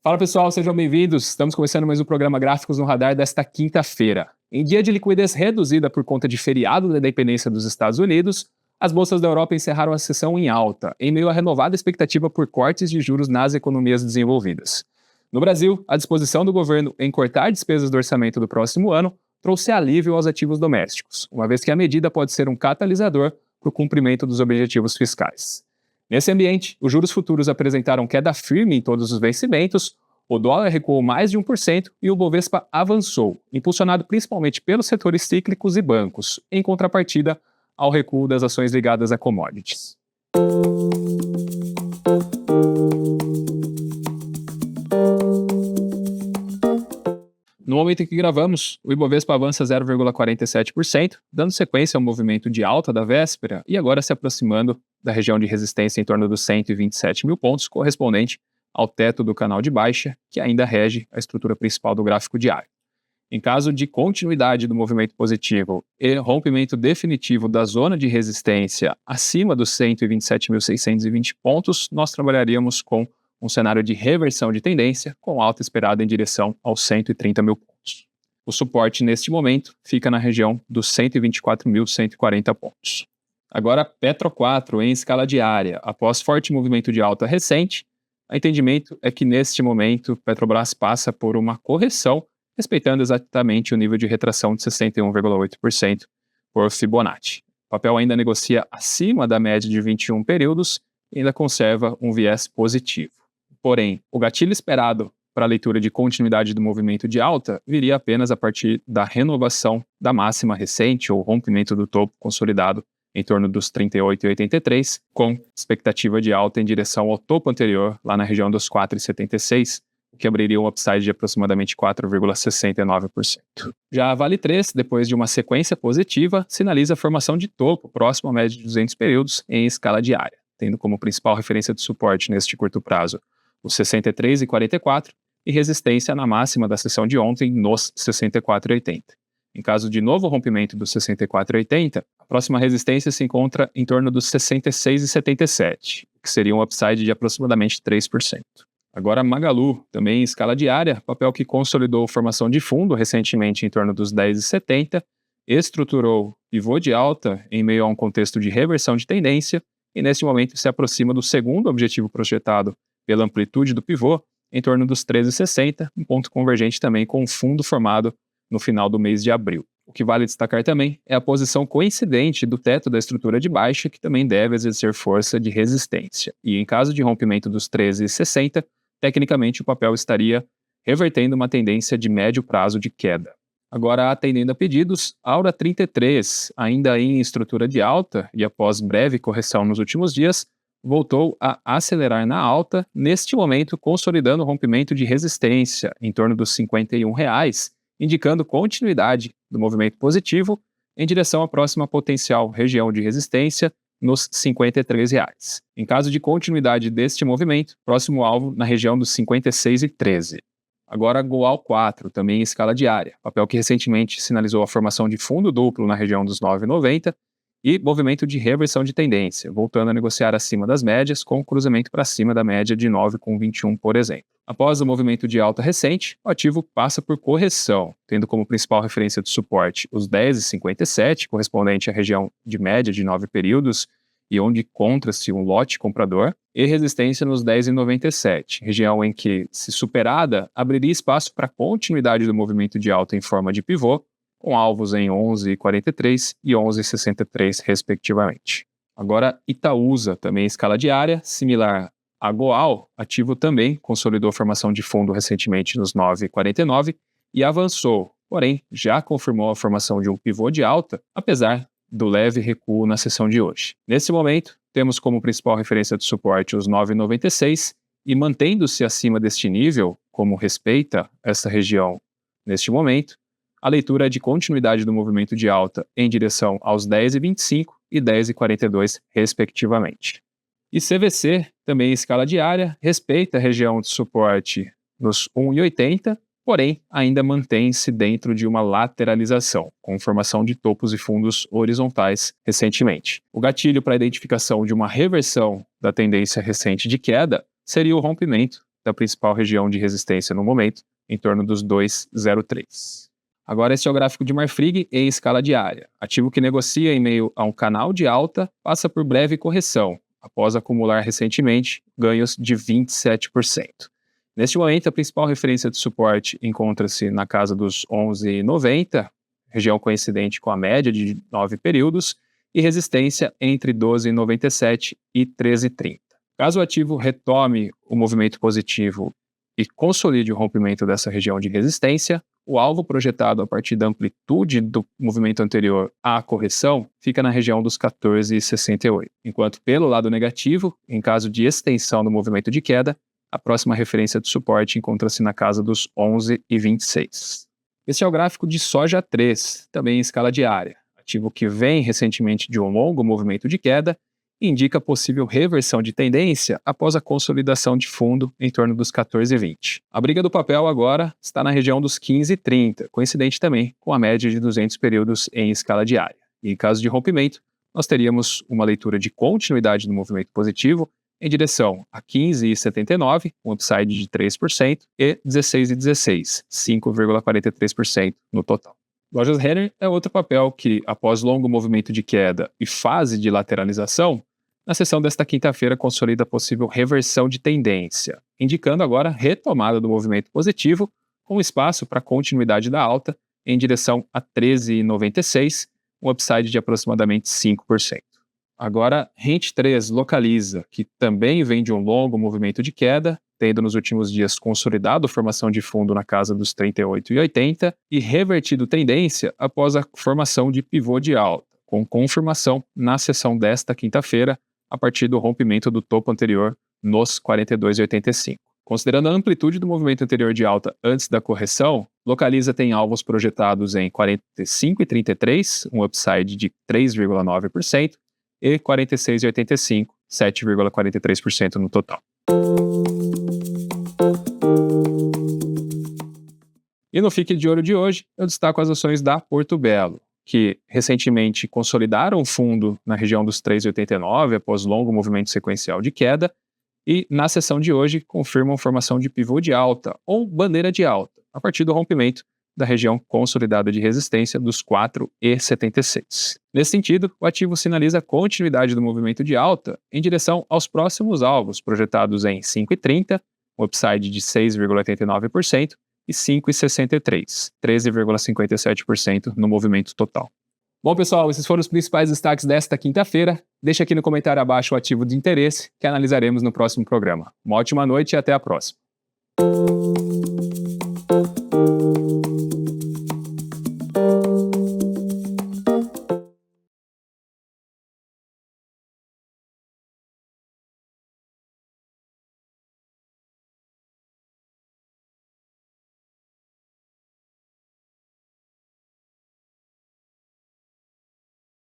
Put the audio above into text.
Fala pessoal, sejam bem-vindos. Estamos começando mais um programa Gráficos no Radar desta quinta-feira. Em dia de liquidez reduzida por conta de feriado da independência dos Estados Unidos, as bolsas da Europa encerraram a sessão em alta, em meio à renovada expectativa por cortes de juros nas economias desenvolvidas. No Brasil, a disposição do governo em cortar despesas do orçamento do próximo ano trouxe alívio aos ativos domésticos, uma vez que a medida pode ser um catalisador para o cumprimento dos objetivos fiscais. Nesse ambiente, os juros futuros apresentaram queda firme em todos os vencimentos, o dólar recuou mais de 1% e o Bovespa avançou, impulsionado principalmente pelos setores cíclicos e bancos, em contrapartida ao recuo das ações ligadas a commodities. No momento em que gravamos, o Ibovespa avança 0,47%, dando sequência ao movimento de alta da véspera e agora se aproximando da região de resistência em torno dos 127 mil pontos, correspondente ao teto do canal de baixa, que ainda rege a estrutura principal do gráfico diário. Em caso de continuidade do movimento positivo e rompimento definitivo da zona de resistência acima dos 127.620 pontos, nós trabalharíamos com um cenário de reversão de tendência, com alta esperada em direção aos 130 mil pontos. O suporte, neste momento, fica na região dos 124.140 pontos. Agora, Petro 4 em escala diária. Após forte movimento de alta recente, o entendimento é que, neste momento, Petrobras passa por uma correção, respeitando exatamente o nível de retração de 61,8% por Fibonacci. O papel ainda negocia acima da média de 21 períodos e ainda conserva um viés positivo. Porém, o gatilho esperado para a leitura de continuidade do movimento de alta viria apenas a partir da renovação da máxima recente ou rompimento do topo consolidado em torno dos 38,83, com expectativa de alta em direção ao topo anterior, lá na região dos 4,76, o que abriria um upside de aproximadamente 4,69%. Já a Vale 3, depois de uma sequência positiva, sinaliza a formação de topo próximo à média de 200 períodos em escala diária, tendo como principal referência de suporte neste curto prazo os 63,44 e resistência na máxima da sessão de ontem nos 64,80. Em caso de novo rompimento dos 64,80, a próxima resistência se encontra em torno dos 66,77, que seria um upside de aproximadamente 3%. Agora Magalu, também em escala diária, papel que consolidou formação de fundo recentemente em torno dos 10,70, estruturou pivô de alta em meio a um contexto de reversão de tendência e neste momento se aproxima do segundo objetivo projetado pela amplitude do pivô, em torno dos 13,60, um ponto convergente também com o fundo formado no final do mês de abril. O que vale destacar também é a posição coincidente do teto da estrutura de baixa, que também deve exercer força de resistência. E em caso de rompimento dos 13,60, tecnicamente o papel estaria revertendo uma tendência de médio prazo de queda. Agora, atendendo a pedidos, Aura 33, ainda em estrutura de alta e após breve correção nos últimos dias, voltou a acelerar na alta, neste momento consolidando o rompimento de resistência em torno dos R$ 51,00, indicando continuidade do movimento positivo em direção à próxima potencial região de resistência nos R$ 53,00. Em caso de continuidade deste movimento, próximo alvo na região dos R$ 56,13. Agora Goal 4, também em escala diária, papel que recentemente sinalizou a formação de fundo duplo na região dos R$ 9,90, e movimento de reversão de tendência, voltando a negociar acima das médias, com cruzamento para cima da média de 9,21, por exemplo. Após o movimento de alta recente, o ativo passa por correção, tendo como principal referência de suporte os 10,57, correspondente à região de média de 9 períodos, e onde encontra-se um lote comprador, e resistência nos 10,97, região em que, se superada, abriria espaço para continuidade do movimento de alta em forma de pivô, com alvos em 11,43 e 11,63, respectivamente. Agora, Itaúsa, também em escala diária, similar a Goal, ativo também consolidou formação de fundo recentemente nos 9,49 e avançou, porém, já confirmou a formação de um pivô de alta, apesar do leve recuo na sessão de hoje. Nesse momento, temos como principal referência de suporte os 9,96 e mantendo-se acima deste nível, como respeita essa região neste momento, a leitura é de continuidade do movimento de alta em direção aos 10,25 e 10,42, respectivamente. E CVC, também em escala diária, respeita a região de suporte nos 1,80, porém ainda mantém-se dentro de uma lateralização, com formação de topos e fundos horizontais recentemente. O gatilho para a identificação de uma reversão da tendência recente de queda seria o rompimento da principal região de resistência no momento, em torno dos 2,03. Agora este é o gráfico de Marfrig em escala diária. Ativo que negocia em meio a um canal de alta passa por breve correção, após acumular recentemente ganhos de 27%. Neste momento, a principal referência de suporte encontra-se na casa dos 11,90, região coincidente com a média de 9 períodos, e resistência entre 12,97 e 13,30. Caso o ativo retome o movimento positivo e consolide o rompimento dessa região de resistência, o alvo projetado a partir da amplitude do movimento anterior à correção fica na região dos 14,68. Enquanto pelo lado negativo, em caso de extensão do movimento de queda, a próxima referência de suporte encontra-se na casa dos 11,26. Este é o gráfico de soja 3, também em escala diária. Ativo que vem recentemente de um longo movimento de queda, indica possível reversão de tendência após a consolidação de fundo em torno dos 14,20. A briga do papel agora está na região dos 15,30, coincidente também com a média de 200 períodos em escala diária. E em caso de rompimento, nós teríamos uma leitura de continuidade do movimento positivo em direção a 15,79, um upside de 3%, e 16,16, 5,43% no total. Lojas Renner é outro papel que, após longo movimento de queda e fase de lateralização, na sessão desta quinta-feira consolida a possível reversão de tendência, indicando agora retomada do movimento positivo, com espaço para continuidade da alta em direção a 13,96, um upside de aproximadamente 5%. Agora, Rente 3 Localiza, que também vem de um longo movimento de queda, tendo nos últimos dias consolidado a formação de fundo na casa dos 38,80 e revertido tendência após a formação de pivô de alta, com confirmação na sessão desta quinta-feira, a partir do rompimento do topo anterior nos 42,85. Considerando a amplitude do movimento anterior de alta antes da correção, Localiza tem alvos projetados em 45,33, um upside de 3,9%, e 46,85, 7,43% no total. E no Fique de Olho de hoje, eu destaco as ações da Porto Belo, que recentemente consolidaram o fundo na região dos 3,89 após longo movimento sequencial de queda e, na sessão de hoje, confirmam formação de pivô de alta ou bandeira de alta, a partir do rompimento da região consolidada de resistência dos 4,76. Nesse sentido, o ativo sinaliza a continuidade do movimento de alta em direção aos próximos alvos, projetados em 5,30, um upside de 6,89%, e 5,63, 13,57% no movimento total. Bom, pessoal, esses foram os principais destaques desta quinta-feira. Deixa aqui no comentário abaixo o ativo de interesse que analisaremos no próximo programa. Uma ótima noite e até a próxima.